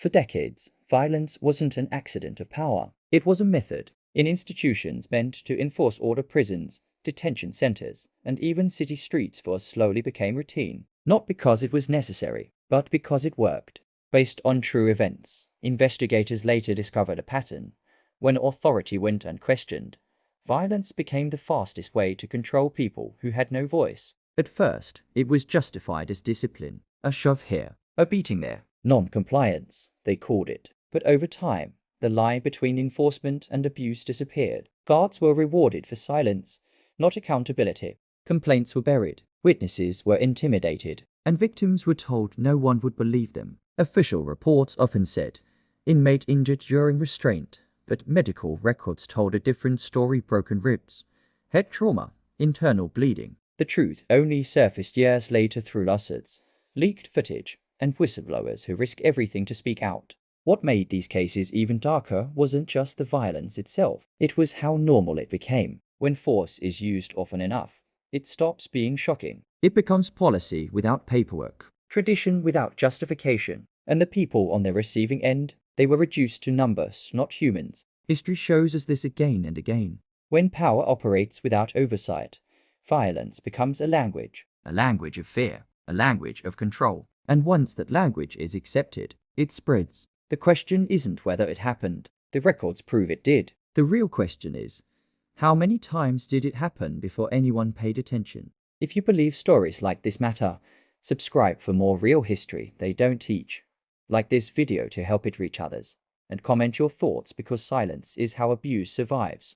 For decades, violence wasn't an accident of power. It was a method in institutions meant to enforce order. Prisons, detention centers, and even city streets force slowly became routine, not because it was necessary, but because it worked. Based on true events, investigators later discovered a pattern. When authority went unquestioned, violence became the fastest way to control people who had no voice. At first, it was justified as discipline, a shove here, a beating there, non-compliance, they called it. But over time, the line between enforcement and abuse disappeared. Guards were rewarded for silence, not accountability. Complaints were buried, witnesses were intimidated, and victims were told no one would believe them. Official reports often said, inmate injured during restraint, but medical records told a different story: broken ribs, head trauma, internal bleeding. The truth only surfaced years later through lawsuits, leaked footage, and whistleblowers who risk everything to speak out. What made these cases even darker wasn't just the violence itself, it was how normal it became. When force is used often enough, it stops being shocking. It becomes policy without paperwork, tradition without justification, and the people on the receiving end, they were reduced to numbers, not humans. History shows us this again and again. When power operates without oversight, violence becomes a language of fear, a language of control. And once that language is accepted, it spreads. The question isn't whether it happened. The records prove it did. The real question is, how many times did it happen before anyone paid attention? If you believe stories like this matter, subscribe for more real history they don't teach. Like this video to help it reach others. And comment your thoughts, because silence is how abuse survives.